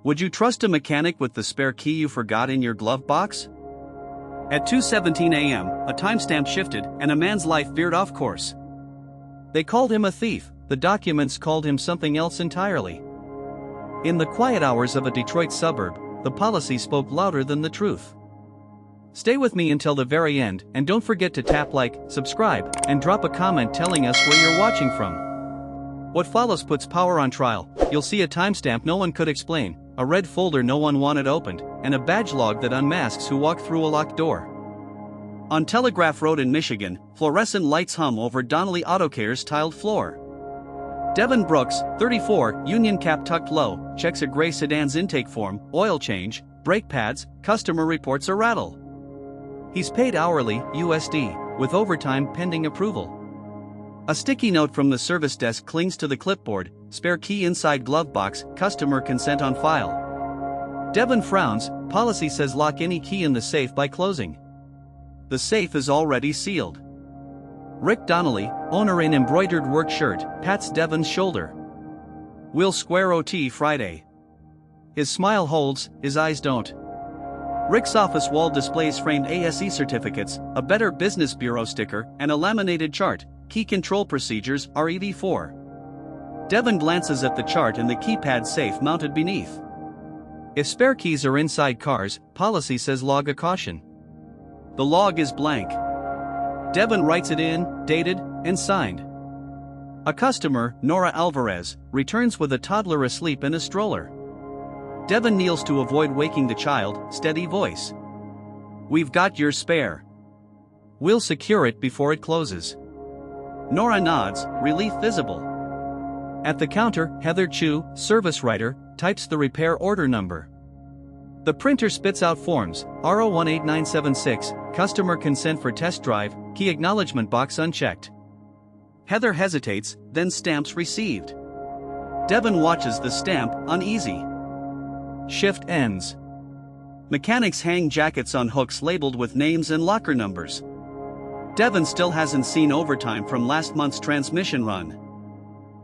Would you trust a mechanic with the spare key you forgot in your glove box? At 2:17 a.m., a timestamp shifted and a man's life veered off course. They called him a thief, the documents called him something else entirely. In the quiet hours of a Detroit suburb, the policy spoke louder than the truth. Stay with me until the very end, and don't forget to tap like, subscribe, and drop a comment telling us where you're watching from. What follows puts power on trial. You'll see a timestamp no one could explain, a red folder no one wanted opened, and a badge log that unmasks who walked through a locked door. On Telegraph Road in Michigan, fluorescent lights hum over Donnelly Auto Care's tiled floor. Devon Brooks, 34, union cap tucked low, checks a gray sedan's intake form, oil change, brake pads, customer reports a rattle. He's paid hourly, USD, with overtime pending approval. A sticky note from the service desk clings to the clipboard, spare key inside glove box, customer consent on file. Devon frowns, policy says lock any key in the safe by closing. The safe is already sealed. Rick Donnelly, owner in embroidered work shirt, pats Devon's shoulder. We'll square OT Friday. His smile holds, his eyes don't. Rick's office wall displays framed ASE certificates, a Better Business Bureau sticker, and a laminated chart, Key Control Procedures, REV4. Devon glances at the chart and the keypad safe mounted beneath. If spare keys are inside cars, policy says log a caution. The log is blank. Devon writes it in, dated, and signed. A customer, Nora Alvarez, returns with a toddler asleep in a stroller. Devon kneels to avoid waking the child, steady voice. We've got your spare. We'll secure it before it closes. Nora nods, relief visible. At the counter, Heather Chu, service writer, types the repair order number. The printer spits out forms, RO18976, customer consent for test drive, key acknowledgement box unchecked. Heather hesitates, then stamps received. Devon watches the stamp, uneasy. Shift ends. Mechanics hang jackets on hooks labeled with names and locker numbers. Devon still hasn't seen overtime from last month's transmission run.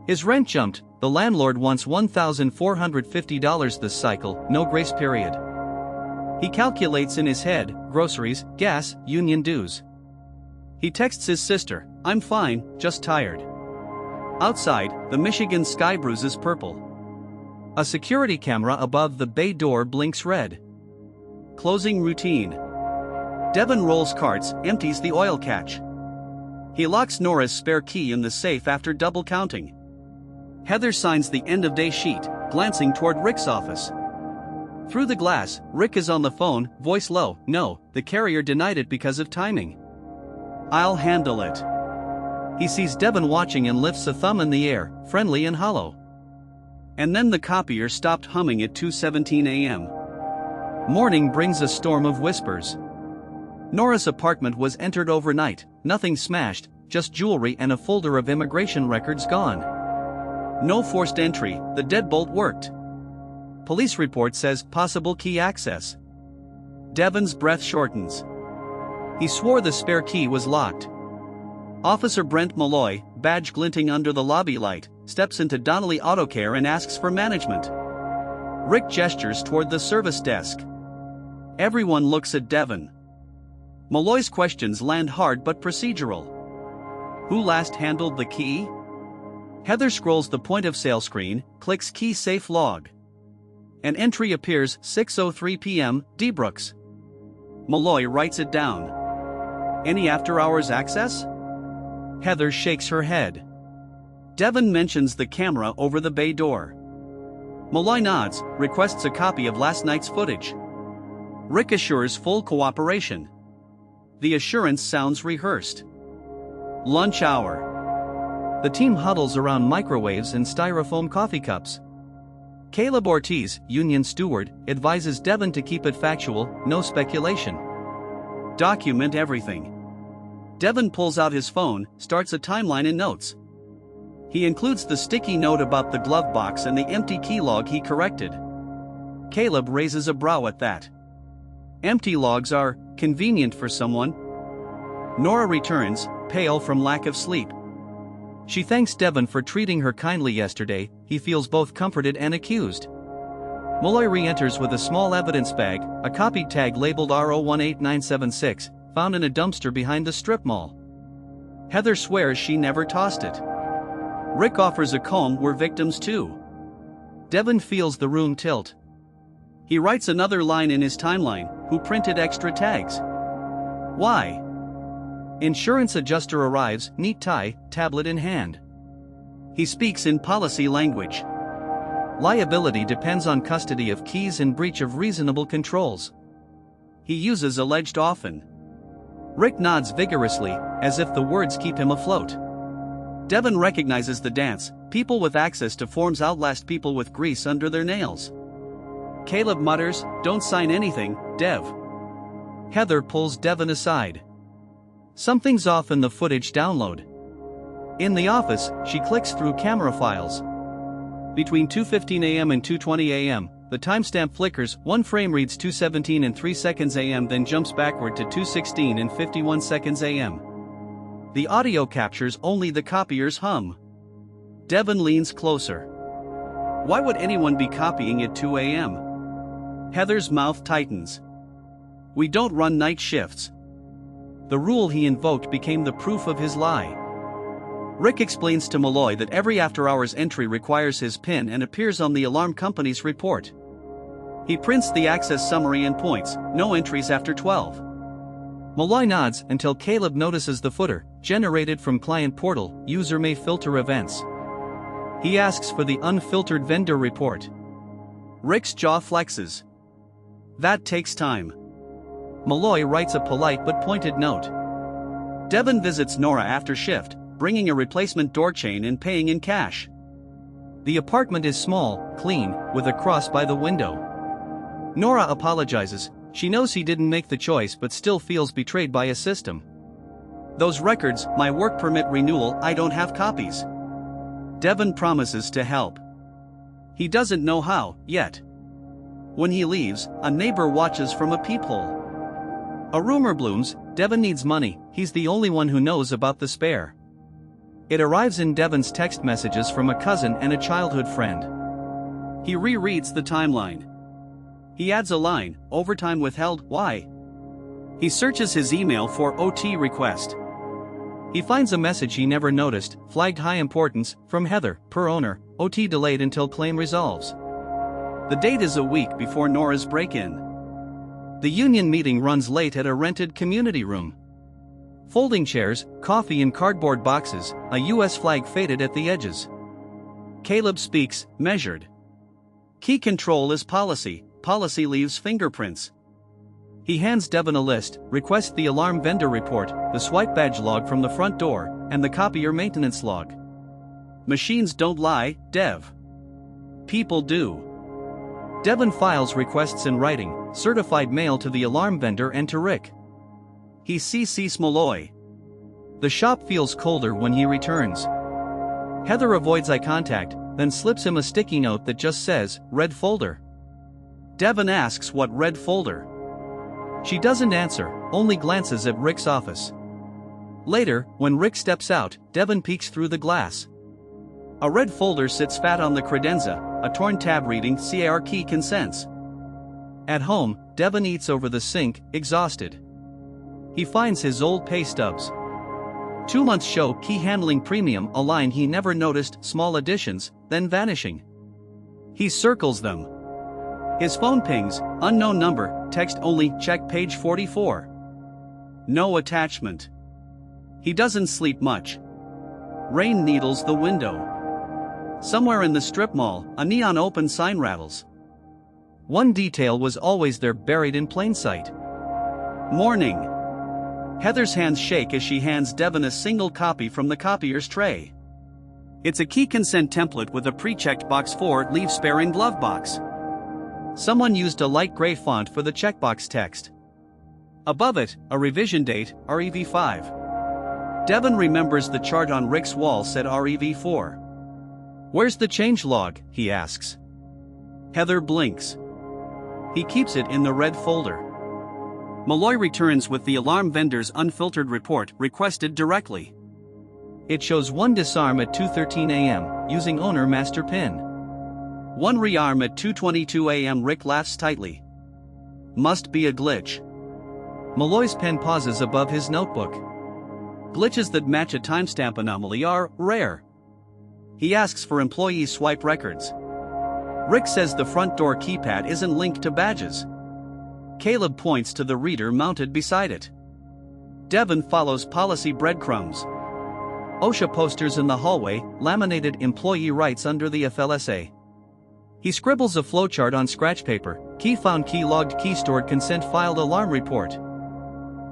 His rent jumped, the landlord wants $1,450 this cycle, no grace period. He calculates in his head, groceries, gas, union dues. He texts his sister, I'm fine, just tired. Outside, the Michigan sky bruises purple. A security camera above the bay door blinks red. Closing routine. Devon rolls carts, empties the oil catch. He locks Nora's spare key in the safe after double counting. Heather signs the end-of-day sheet, glancing toward Rick's office. Through the glass, Rick is on the phone, voice low, no, the carrier denied it because of timing. I'll handle it. He sees Devon watching and lifts a thumb in the air, friendly and hollow. And then the copier stopped humming at 2:17 a.m. Morning brings a storm of whispers. Nora's apartment was entered overnight, nothing smashed, just jewelry and a folder of immigration records gone. No forced entry, the deadbolt worked. Police report says possible key access. Devon's breath shortens. He swore the spare key was locked. Officer Brent Malloy, badge glinting under the lobby light, steps into Donnelly Auto Care and asks for management. Rick gestures toward the service desk. Everyone looks at Devon. Malloy's questions land hard but procedural. Who last handled the key? Heather scrolls the point-of-sale screen, clicks key safe log. An entry appears, 6:03 p.m., D. Brooks. Malloy writes it down. Any after-hours access? Heather shakes her head. Devon mentions the camera over the bay door. Malloy nods, requests a copy of last night's footage. Rick assures full cooperation. The assurance sounds rehearsed. Lunch hour. The team huddles around microwaves and styrofoam coffee cups. Caleb Ortiz, union steward, advises Devon to keep it factual, no speculation. Document everything. Devon pulls out his phone, starts a timeline in notes. He includes the sticky note about the glove box and the empty key log he corrected. Caleb raises a brow at that. Empty logs are convenient for someone. Nora returns, pale from lack of sleep. She thanks Devon for treating her kindly yesterday. He feels both comforted and accused. Malloy re-enters with a small evidence bag, a copied tag labeled RO18976, found in a dumpster behind the strip mall. Heather swears she never tossed it. Rick offers a comb we're victims too. Devon feels the room tilt. He writes another line in his timeline, who printed extra tags? Why? Insurance adjuster arrives, neat tie, tablet in hand. He speaks in policy language. Liability depends on custody of keys and breach of reasonable controls. He uses alleged often. Rick nods vigorously, as if the words keep him afloat. Devon recognizes the dance. People with access to forms outlast people with grease under their nails. Caleb mutters, "Don't sign anything, Dev." Heather pulls Devon aside. Something's off in the footage download. In the office, she clicks through camera files. Between 2:15 a.m. and 2:20 a.m., the timestamp flickers. One frame reads 2:17 and 3 seconds a.m., then jumps backward to 2:16 and 51 seconds a.m. The audio captures only the copier's hum. Devon leans closer. Why would anyone be copying at 2 a.m.? Heather's mouth tightens. We don't run night shifts. The rule he invoked became the proof of his lie. Rick explains to Malloy that every after-hours entry requires his PIN and appears on the alarm company's report. He prints the access summary and points, no entries after 12. Malloy nods until Caleb notices the footer, generated from client portal, user may filter events. He asks for the unfiltered vendor report. Rick's jaw flexes. That takes time. Malloy writes a polite but pointed note. Devon visits Nora after shift, bringing a replacement door chain and paying in cash. The apartment is small, clean, with a cross by the window. Nora apologizes. She knows he didn't make the choice but still feels betrayed by a system. Those records, my work permit renewal, I don't have copies. Devon promises to help. He doesn't know how, yet. When he leaves, a neighbor watches from a peephole. A rumor blooms, Devon needs money, he's the only one who knows about the spare. It arrives in Devon's text messages from a cousin and a childhood friend. He rereads the timeline. He adds a line, overtime withheld, why? He searches his email for OT request. He finds a message he never noticed, flagged high importance, from Heather, per owner, OT delayed until claim resolves. The date is a week before Nora's break-in. The union meeting runs late at a rented community room. Folding chairs, coffee in cardboard boxes, a US flag faded at the edges. Caleb speaks, measured. Key control is policy, policy leaves fingerprints. He hands Devon a list, requests the alarm vendor report, the swipe badge log from the front door, and the copier maintenance log. Machines don't lie, Dev. People do. Devon files requests in writing, certified mail to the alarm vendor and to Rick. He CC's Malloy. The shop feels colder when he returns. Heather avoids eye contact, then slips him a sticky note that just says, red folder. Devon asks what red folder. She doesn't answer, only glances at Rick's office. Later, when Rick steps out, Devon peeks through the glass. A red folder sits fat on the credenza, a torn tab reading CAR key consents. At home, Devon eats over the sink, exhausted. He finds his old pay stubs. 2 months show key handling premium, a line he never noticed, small additions, then vanishing. He circles them. His phone pings, unknown number, text only, check page 44. No attachment. He doesn't sleep much. Rain needles the window. Somewhere in the strip mall, a neon open sign rattles. One detail was always there, buried in plain sight. Morning. Heather's hands shake as she hands Devon a single copy from the copier's tray. It's a key consent template with a pre-checked box for leave spare in glove box. Someone used a light gray font for the checkbox text. Above it, a revision date, REV5. Devon remembers the chart on Rick's wall said REV4. Where's the change log, he asks. Heather blinks. He keeps it in the red folder. Malloy returns with the alarm vendor's unfiltered report, requested directly. It shows one disarm at 2:13 a.m., using owner master PIN. 1 rearm at 2:22 a.m. Rick laughs tightly. Must be a glitch. Malloy's pen pauses above his notebook. Glitches that match a timestamp anomaly are rare. He asks for employee swipe records. Rick says the front door keypad isn't linked to badges. Caleb points to the reader mounted beside it. Devon follows policy breadcrumbs. OSHA posters in the hallway, laminated employee rights under the FLSA. He scribbles a flowchart on scratch paper, key found, key logged, key stored, consent filed, alarm report.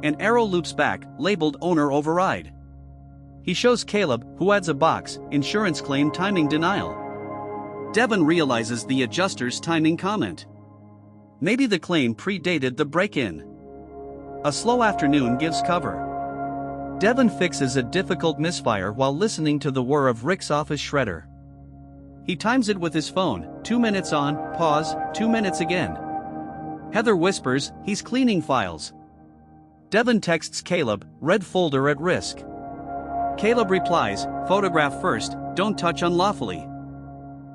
An arrow loops back, labeled owner override. He shows Caleb, who adds a box, insurance claim timing denial. Devon realizes the adjuster's timing comment. Maybe the claim predated the break-in. A slow afternoon gives cover. Devon fixes a difficult misfire while listening to the whir of Rick's office shredder. He times it with his phone, 2 minutes on, pause, 2 minutes again. Heather whispers, he's cleaning files. Devon texts Caleb, red folder at risk. Caleb replies, photograph first, don't touch unlawfully.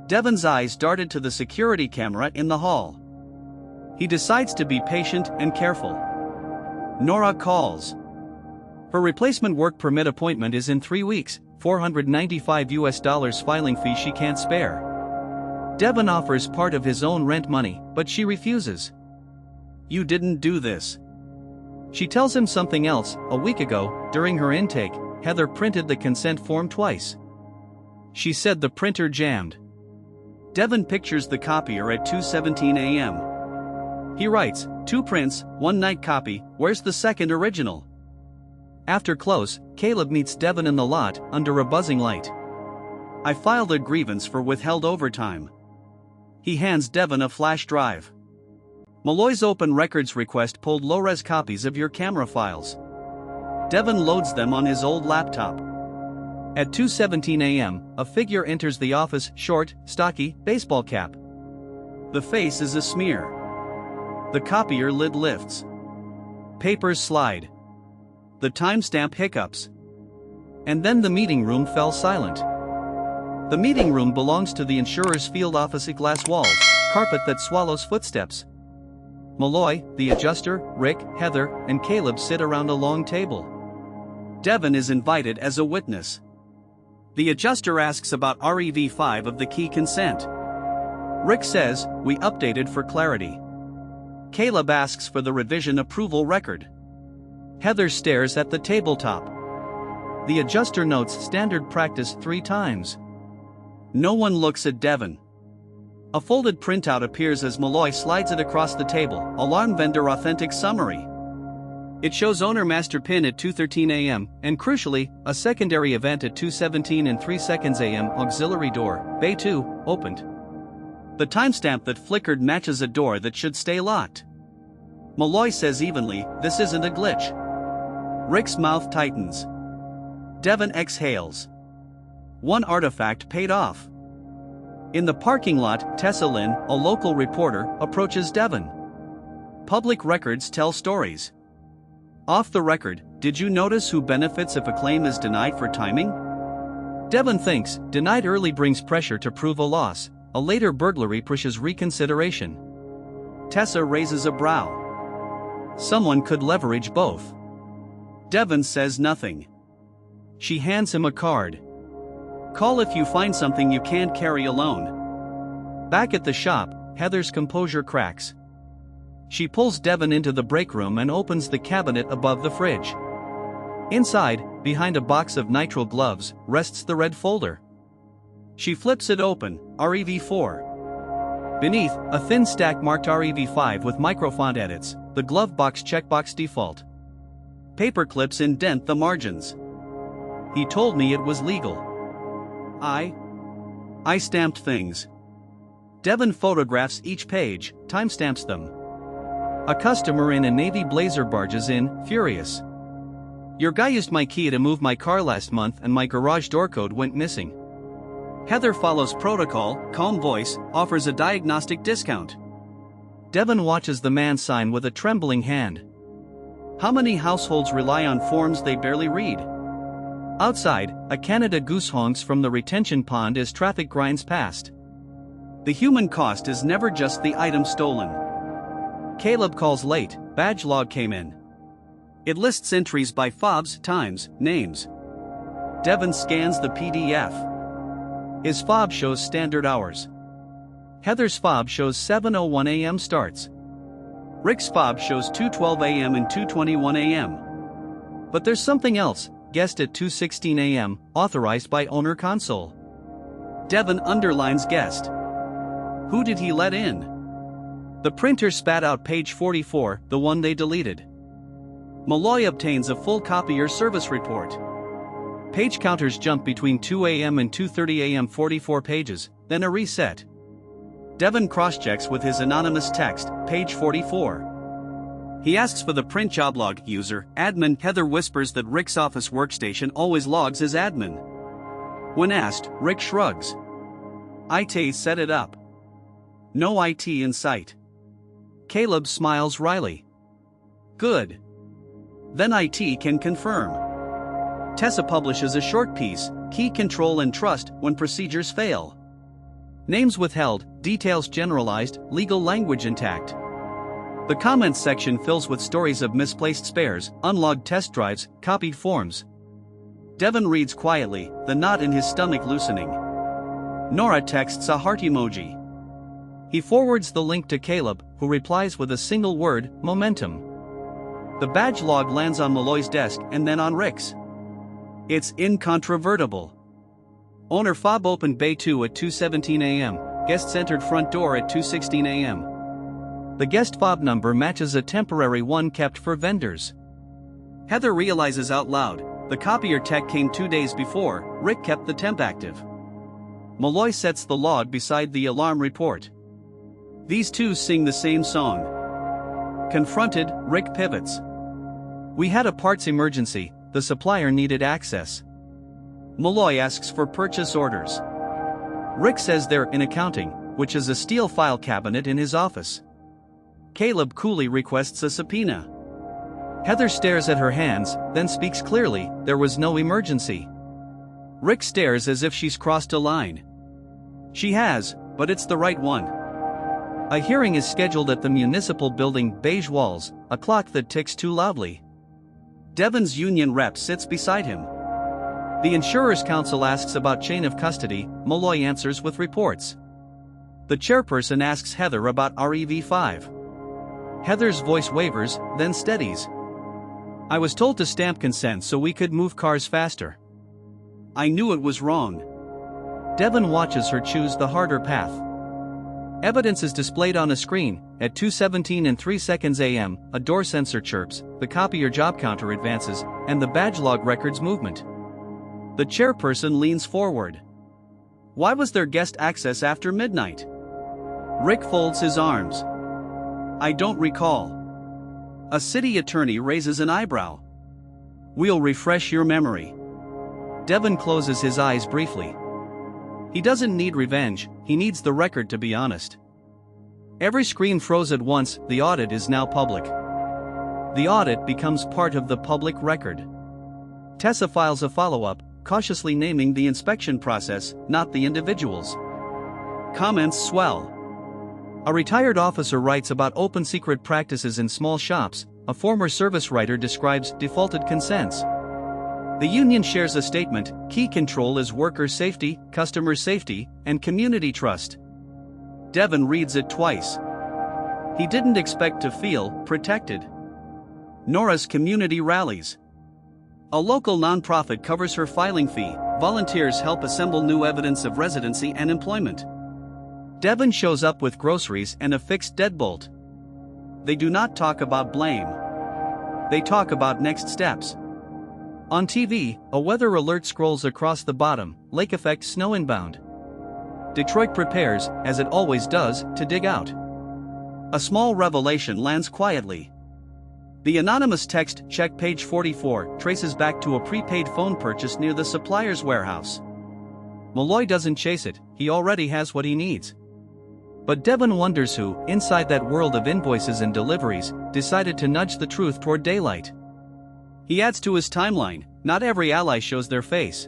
Devon's eyes darted to the security camera in the hall. He decides to be patient and careful. Nora calls. Her replacement work permit appointment is in 3 weeks, $495 filing fee she can't spare. Devon offers part of his own rent money, but she refuses. You didn't do this. She tells him something else. A week ago, during her intake, Heather printed the consent form twice. She said the printer jammed. Devon pictures the copier at 2:17 a.m. He writes, 2 prints, 1 night copy, where's the second original? After close, Caleb meets Devon in the lot, under a buzzing light. I filed a grievance for withheld overtime. He hands Devon a flash drive. Malloy's open records request pulled low-res copies of your camera files. Devon loads them on his old laptop. At 2:17 a.m., a figure enters the office, short, stocky, baseball cap. The face is a smear. The copier lid lifts. Papers slide. The timestamp hiccups. And then the meeting room fell silent. The meeting room belongs to the insurer's field office, glass walls, carpet that swallows footsteps. Malloy, the adjuster, Rick, Heather, and Caleb sit around a long table. Devon is invited as a witness. The adjuster asks about REV5 of the key consent. Rick says, we updated for clarity. Caleb asks for the revision approval record. Heather stares at the tabletop. The adjuster notes standard practice 3 times. No one looks at Devon. A folded printout appears as Malloy slides it across the table, alarm vendor authentic summary. It shows owner master pin at 2:13 a.m., and crucially, a secondary event at 2:17 and 3 seconds a.m. auxiliary door, bay 2, opened. The timestamp that flickered matches a door that should stay locked. Malloy says evenly, this isn't a glitch. Rick's mouth tightens. Devon exhales. One artifact paid off. In the parking lot, Tessa Lynn, a local reporter, approaches Devon. Public records tell stories. Off the record, did you notice who benefits if a claim is denied for timing? Devon thinks, denied early brings pressure to prove a loss, a later burglary pushes reconsideration. Tessa raises a brow. Someone could leverage both. Devon says nothing. She hands him a card. Call if you find something you can't carry alone. Back at the shop, Heather's composure cracks. She pulls Devon into the break room and opens the cabinet above the fridge. Inside, behind a box of nitrile gloves, rests the red folder. She flips it open, REV4. Beneath, a thin stack marked REV5 with microfont edits, the glove box checkbox default. Paper clips indent the margins. He told me it was legal. I stamped things. Devon photographs each page, timestamps them. A customer in a navy blazer barges in, furious. Your guy used my key to move my car last month and my garage door code went missing. Heather follows protocol, calm voice, offers a diagnostic discount. Devon watches the man sign with a trembling hand. How many households rely on forms they barely read? Outside, a Canada goose honks from the retention pond as traffic grinds past. The human cost is never just the item stolen. Caleb calls late, badge log came in. It lists entries by fobs, times, names. Devon scans the PDF. His fob shows standard hours. Heather's fob shows 7:01 a.m. starts. Rick's fob shows 2:12 a.m. and 2:21 a.m. But there's something else, guest at 2:16 a.m., authorized by owner console. Devon underlines guest. Who did he let in? The printer spat out page 44, the one they deleted. Malloy obtains a full copier service report. Page counters jump between 2 a.m. and 2:30 a.m. 44 pages, then a reset. Devon cross-checks with his anonymous text, page 44. He asks for the print job log user, admin. Heather whispers that Rick's office workstation always logs as admin. When asked, Rick shrugs. IT set it up. No IT in sight. Caleb smiles wryly. Good. Then IT can confirm. Tessa publishes a short piece, Key Control and Trust When Procedures Fail. Names withheld, details generalized, legal language intact. The comments section fills with stories of misplaced spares, unlogged test drives, copied forms. Devon reads quietly, the knot in his stomach loosening. Nora texts a heart emoji. He forwards the link to Caleb, who replies with a single word, momentum. The badge log lands on Malloy's desk and then on Rick's. It's incontrovertible. Owner fob opened Bay 2 at 2:17 a.m., guests entered front door at 2:16 a.m. The guest fob number matches a temporary one kept for vendors. Heather realizes out loud, the copier tech came 2 days before, Rick kept the temp active. Malloy sets the log beside the alarm report. These two sing the same song. Confronted, Rick pivots. We had a parts emergency, the supplier needed access. Malloy asks for purchase orders. Rick says they're in accounting, which is a steel file cabinet in his office. Caleb coolly requests a subpoena. Heather stares at her hands, then speaks clearly, there was no emergency. Rick stares as if she's crossed a line. She has, but it's the right one. A hearing is scheduled at the municipal building, beige walls, a clock that ticks too loudly. Devon's union rep sits beside him. The Insurers' Council asks about chain of custody, Malloy answers with reports. The chairperson asks Heather about REV5. Heather's voice wavers, then steadies. I was told to stamp consent so we could move cars faster. I knew it was wrong. Devon watches her choose the harder path. Evidence is displayed on a screen. At 2:17 and 3 seconds a.m., a door sensor chirps, the copier job counter advances, and the badge log records movement. The chairperson leans forward. Why was there guest access after midnight? Rick folds his arms. I don't recall. A city attorney raises an eyebrow. We'll refresh your memory. Devon closes his eyes briefly. He doesn't need revenge, he needs the record to be honest. Every screen froze at once, the audit is now public. The audit becomes part of the public record. Tessa files a follow-up, cautiously naming the inspection process, not the individuals. Comments swell. A retired officer writes about open secret practices in small shops, a former service writer describes defaulted consents. The union shares a statement, key control is worker safety, customer safety, and community trust. Devon reads it twice. He didn't expect to feel protected. Nora's community rallies. A local nonprofit covers her filing fee, volunteers help assemble new evidence of residency and employment. Devon shows up with groceries and a fixed deadbolt. They do not talk about blame. They talk about next steps. On TV, a weather alert scrolls across the bottom, lake effect snow inbound. Detroit prepares, as it always does, to dig out. A small revelation lands quietly. The anonymous text, check page 44, traces back to a prepaid phone purchase near the supplier's warehouse. Malloy doesn't chase it, he already has what he needs. But Devon wonders who, inside that world of invoices and deliveries, decided to nudge the truth toward daylight. He adds to his timeline, not every ally shows their face.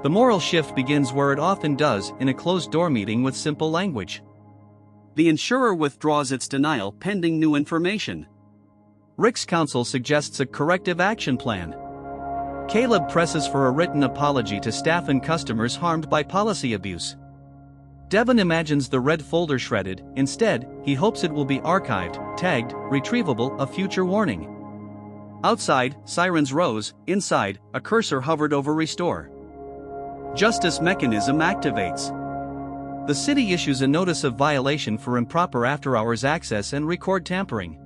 The moral shift begins where it often does, in a closed-door meeting with simple language. The insurer withdraws its denial pending new information. Rick's counsel suggests a corrective action plan. Caleb presses for a written apology to staff and customers harmed by policy abuse. Devon imagines the red folder shredded. Instead, he hopes it will be archived, tagged, retrievable, a future warning. Outside, sirens rose. Inside, a cursor hovered over restore. Justice mechanism activates. The city issues a notice of violation for improper after-hours access and record tampering.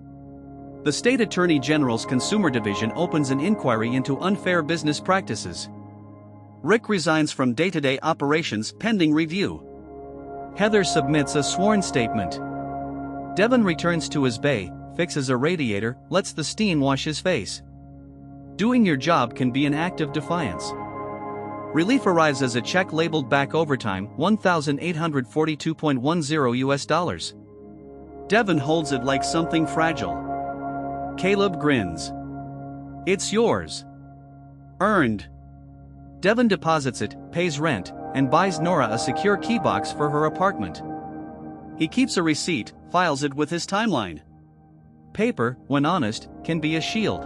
The State Attorney General's Consumer Division opens an inquiry into unfair business practices. Rick resigns from day-to-day operations pending review. Heather submits a sworn statement. Devon returns to his bay, fixes a radiator, lets the steam wash his face. Doing your job can be an act of defiance. Relief arrives as a check labeled back overtime, $1,842.10 US. Devon holds it like something fragile. Caleb grins. It's yours. Earned. Devon deposits it, pays rent, and buys Nora a secure key box for her apartment. He keeps a receipt, files it with his timeline. Paper, when honest, can be a shield.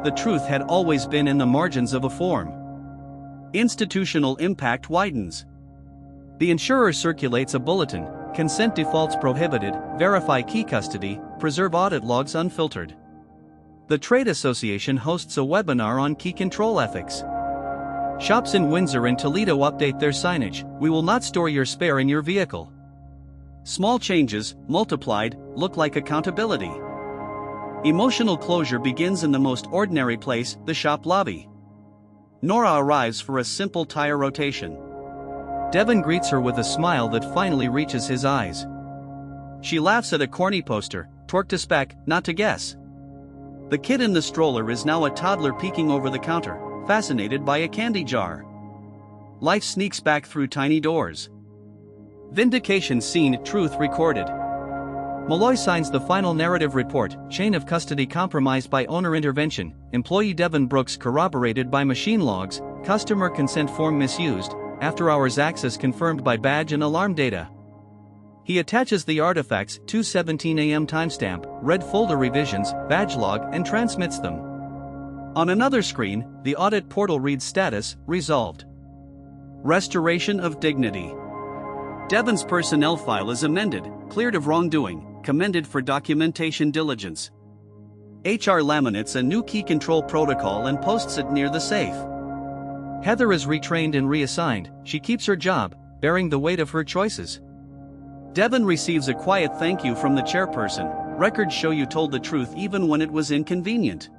The truth had always been in the margins of a form. Institutional impact widens. The insurer circulates a bulletin: consent defaults prohibited, verify key custody, preserve audit logs unfiltered. The trade association hosts a webinar on key control ethics. Shops in Windsor and Toledo update their signage: we will not store your spare in your vehicle. Small changes, multiplied, look like accountability. Emotional closure begins in the most ordinary place, the shop lobby. Nora arrives for a simple tire rotation. Devon greets her with a smile that finally reaches his eyes. She laughs at a corny poster: torque to spec, not to guess. The kid in the stroller is now a toddler peeking over the counter, fascinated by a candy jar. Life sneaks back through tiny doors. Vindication scene, truth recorded. Malloy signs the final narrative report: chain of custody compromised by owner intervention, employee Devon Brooks corroborated by machine logs, customer consent form misused, after-hours access confirmed by badge and alarm data. He attaches the artifacts: 2:17 a.m. timestamp, red folder revisions, badge log, and transmits them. On another screen, the audit portal reads status: resolved. Restoration of dignity. Devon's personnel file is amended, cleared of wrongdoing, commended for documentation diligence. HR laminates a new key control protocol and posts it near the safe. Heather is retrained and reassigned. She keeps her job, bearing the weight of her choices. Devon receives a quiet thank you from the chairperson: records show you told the truth even when it was inconvenient.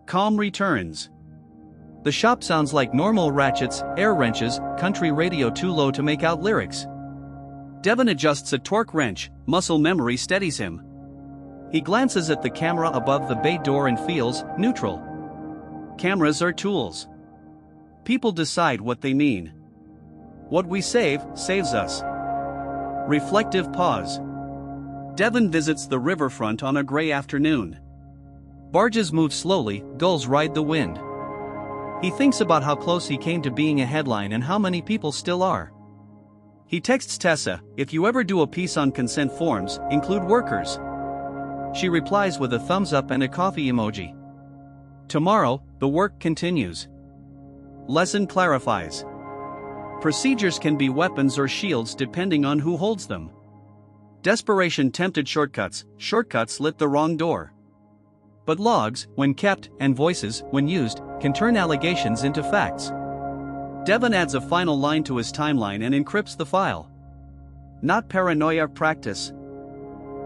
Calm returns. The shop sounds like normal: ratchets, air wrenches, country radio too low to make out lyrics. Devon adjusts a torque wrench, muscle memory steadies him. He glances at the camera above the bay door and feels neutral. Cameras are tools. People decide what they mean. What we save, saves us. Reflective pause. Devon visits the riverfront on a gray afternoon. Barges move slowly, gulls ride the wind. He thinks about how close he came to being a headline and how many people still are. He texts Tessa: if you ever do a piece on consent forms, include workers. She replies with a thumbs up and a coffee emoji. Tomorrow, the work continues. Lesson clarifies. Procedures can be weapons or shields depending on who holds them. Desperation tempted shortcuts, shortcuts lit the wrong door. But logs, when kept, and voices, when used, can turn allegations into facts. Devon adds a final line to his timeline and encrypts the file. Not paranoia, practice.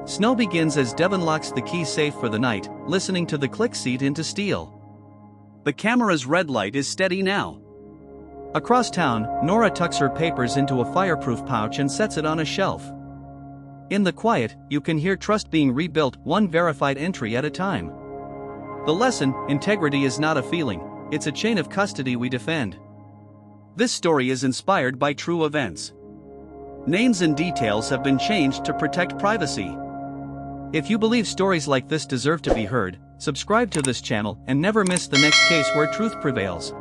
Snow begins as Devon locks the key safe for the night, listening to the click seat into steel. The camera's red light is steady now. Across town, Nora tucks her papers into a fireproof pouch and sets it on a shelf. In the quiet, you can hear trust being rebuilt, one verified entry at a time. The lesson: integrity is not a feeling, it's a chain of custody we defend. This story is inspired by true events. Names and details have been changed to protect privacy. If you believe stories like this deserve to be heard, subscribe to this channel and never miss the next case where truth prevails.